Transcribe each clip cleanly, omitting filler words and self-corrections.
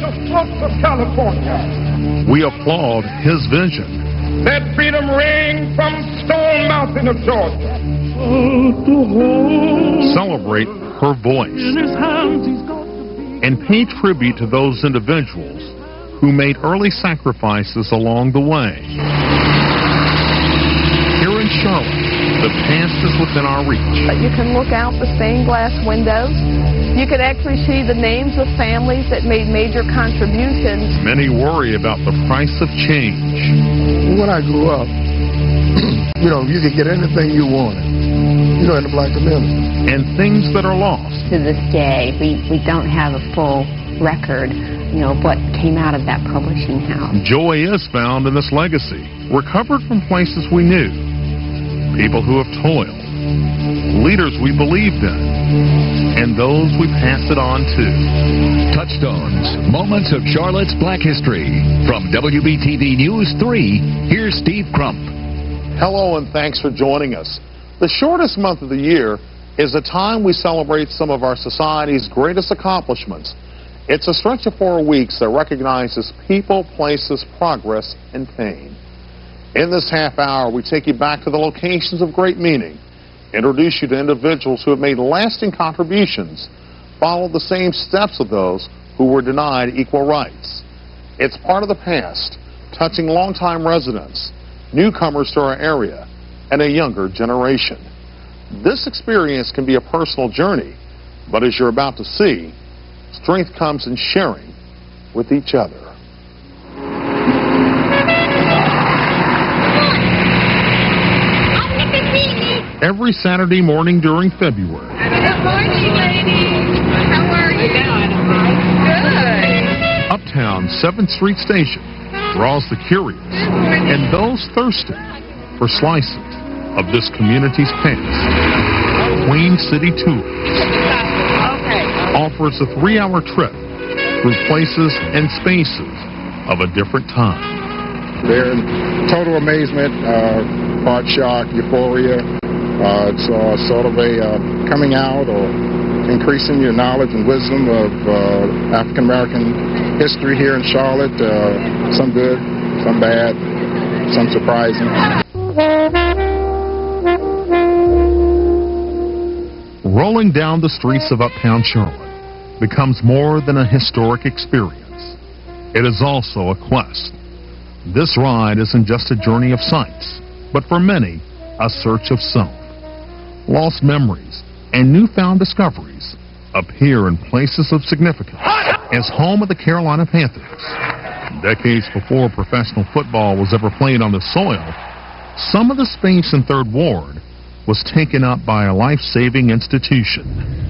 the slopes of California. We applaud his vision. Let freedom ring from Stone Mountain of Georgia. Celebrate her voice. And pay tribute to those individuals who made early sacrifices along the way. Here in Charlotte, the past is within our reach. You can look out the stained glass windows. You can actually see the names of families that made major contributions. Many worry about the price of change. When I grew up, you could get anything you wanted, in the black community. And things that are lost. To this day, we don't have a full record, of what came out of that publishing house. Joy is found in this legacy, recovered from places we knew, people who have toiled, leaders we believed in, and those we pass it on to. Touchstones, moments of Charlotte's Black history. From WBTV News 3, here's Steve Crump. Hello and thanks for joining us. The shortest month of the year is a time we celebrate some of our society's greatest accomplishments. It's a stretch of 4 weeks that recognizes people, places, progress, and pain. In this half hour, we take you back to the locations of great meaning, introduce you to individuals who have made lasting contributions, follow the same steps of those who were denied equal rights. It's part of the past, touching longtime residents, newcomers to our area, and a younger generation. This experience can be a personal journey, but as you're about to see, strength comes in sharing with each other. Every Saturday morning during February. Good morning, ladies. How are you? Good. Uptown 7th Street Station draws the curious and those thirsty for slices of this community's past. Queen City Tours offers a 3-hour trip through places and spaces of a different time. They're in total amazement, part shock, euphoria. It's sort of a coming out or increasing your knowledge and wisdom of African American history here in Charlotte. Some good, some bad, some surprising. Rolling down the streets of uptown Charlotte becomes more than a historic experience. It is also a quest. This ride isn't just a journey of sights, but for many, a search of self. Lost memories and newfound discoveries appear in places of significance as home of the Carolina Panthers. Decades before professional football was ever played on the soil, some of the space in 3rd Ward was taken up by a life-saving institution.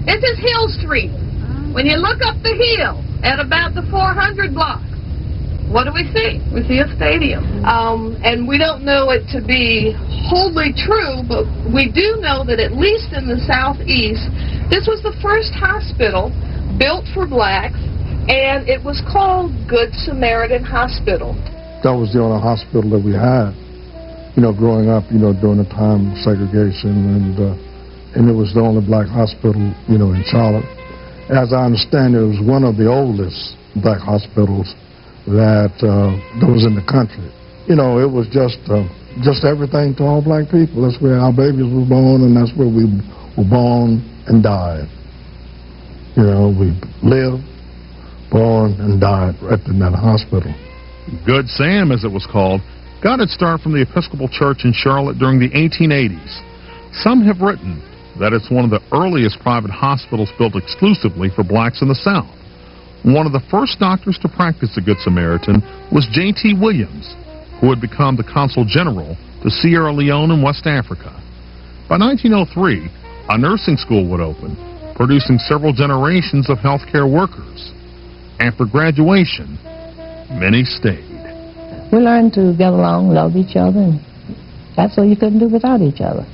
This is Hill Street. When you look up the hill at about the 400 block, what do we see? We see a stadium. And we don't know it to be wholly true, but we do know that at least in the southeast, this was the first hospital built for blacks, and it was called Good Samaritan Hospital. That was the only hospital that we had, growing up, during the time of segregation, and it was the only black hospital, in Charlotte. As I understand, it was one of the oldest black hospitals that was in the country. It was just everything to all black people. That's where our babies were born, and that's where we were born and died. We lived, born, and died right in that hospital. Good Sam, as it was called, got its start from the Episcopal Church in Charlotte during the 1880s. Some have written that it's one of the earliest private hospitals built exclusively for blacks in the South. One of the first doctors to practice the Good Samaritan was J.T. Williams, who had become the Consul General to Sierra Leone and West Africa. By 1903, a nursing school would open, producing several generations of healthcare workers. After graduation, many stayed. We learned to get along, love each other, and that's what you couldn't do without each other.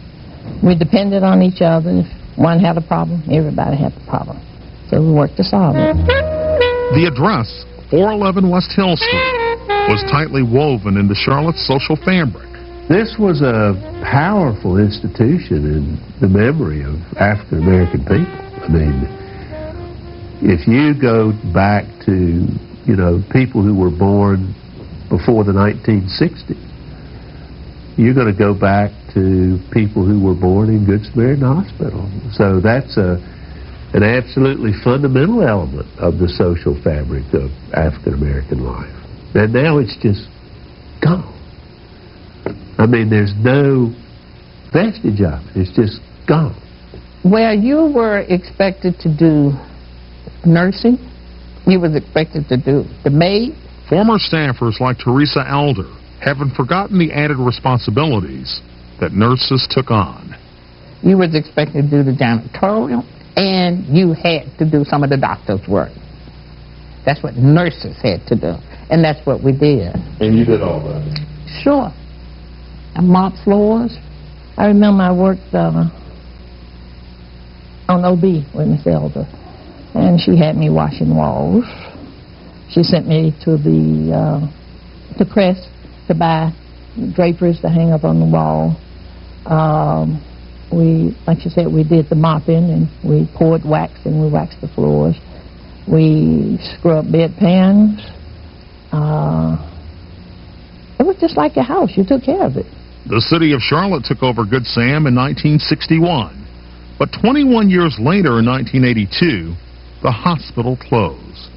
We depended on each other. If one had a problem, everybody had the problem. So we worked to solve it. The address, 411 West Hill Street, was tightly woven into Charlotte's social fabric. This was a powerful institution in the memory of African American people. I mean, if you go back to you know, people who were born before the 1960s. You're going to go back to people who were born in Good Samaritan Hospital. So that's an absolutely fundamental element of the social fabric of African American life. And now it's just gone. I mean, there's no vestige of it. It's just gone. Well, you were expected to do nursing. You was expected to do the maid. Former staffers like Teresa Elder haven't forgotten the added responsibilities that nurses took on. You was expected to do the janitorial, and you had to do some of the doctor's work. That's what nurses had to do, and that's what we did. And you did all that? Sure. I mopped floors. I remember I worked on OB with Miss Elder, and she had me washing walls. She sent me to the press to buy draperies to hang up on the wall. We, like you said, we did the mopping, and we poured wax, and we waxed the floors. We scrubbed bedpans. It was just like your house. You took care of it. The city of Charlotte took over Good Sam in 1961. But 21 years later, in 1982, the hospital closed.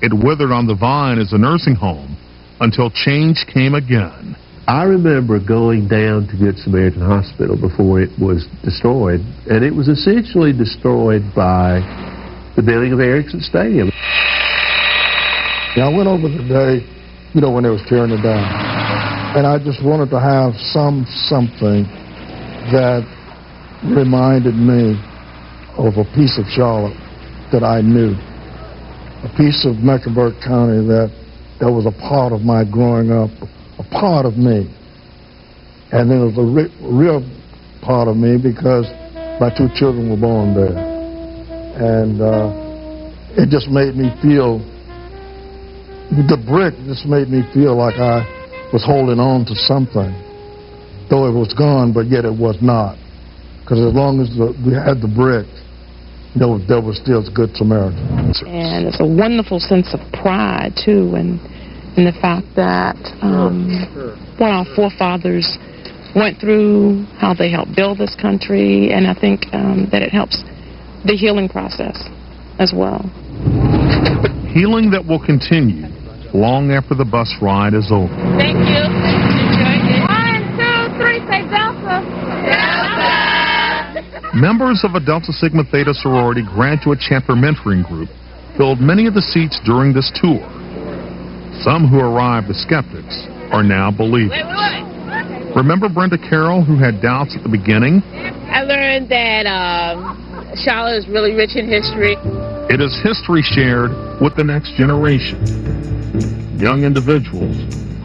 It withered on the vine as a nursing home until change came again. I remember going down to Good Samaritan Hospital before it was destroyed, and it was essentially destroyed by the building of Erickson Stadium. Yeah, I went over the day, you know, when they was tearing it down, and I just wanted to have something that reminded me of a piece of Charlotte that I knew, a piece of Mecklenburg County that was a part of my growing up, a part of me. And it was a real part of me because my two children were born there. And it just made me feel, the brick just made me feel like I was holding on to something, though it was gone, but yet it was not. Because as long as we had the brick, there was still Good Samaritan. And it's a wonderful sense of pride, too, in the fact that what our forefathers went through, how they helped build this country, and I think that it helps the healing process as well. Healing that will continue long after the bus ride is over. Thank you. 1, 2, 3, say Delta. Delta! Members of a Delta Sigma Theta sorority graduate chapter mentoring group filled many of the seats during this tour. Some who arrived as skeptics are now believers. Remember Brenda Carroll, who had doubts at the beginning? I learned that Charlotte is really rich in history. It is history shared with the next generation. Young individuals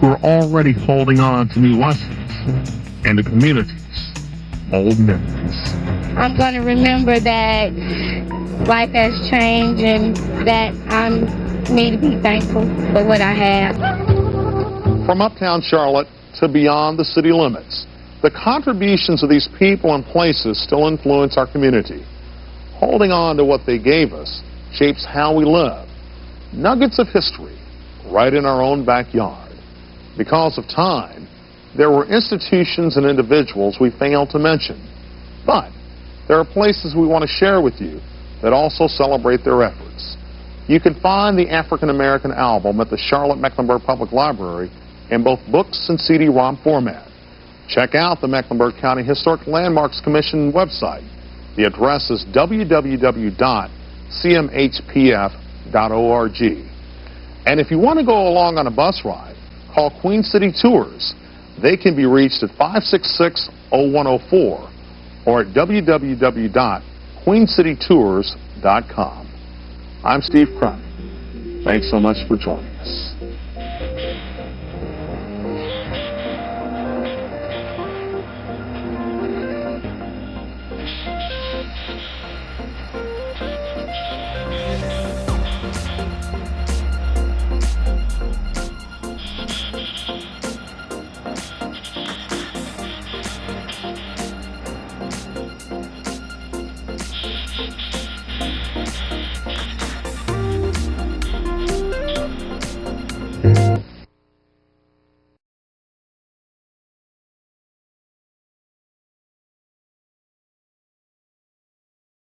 who are already holding on to new lessons and the community's old memories. I'm going to remember that life has changed and that I need to be thankful for what I have. From uptown Charlotte to beyond the city limits, the contributions of these people and places still influence our community. Holding on to what they gave us shapes how we live. Nuggets of history right in our own backyard. Because of time, there were institutions and individuals we failed to mention. But there are places we want to share with you that also celebrate their efforts. You can find the African American album at the Charlotte Mecklenburg Public Library in both books and CD-ROM format. Check out the Mecklenburg County Historic Landmarks Commission website. The address is www.cmhpf.org. And if you want to go along on a bus ride, call Queen City Tours. They can be reached at 566-0104 or at www.queencitytours.com. I'm Steve Crump. Thanks so much for joining us.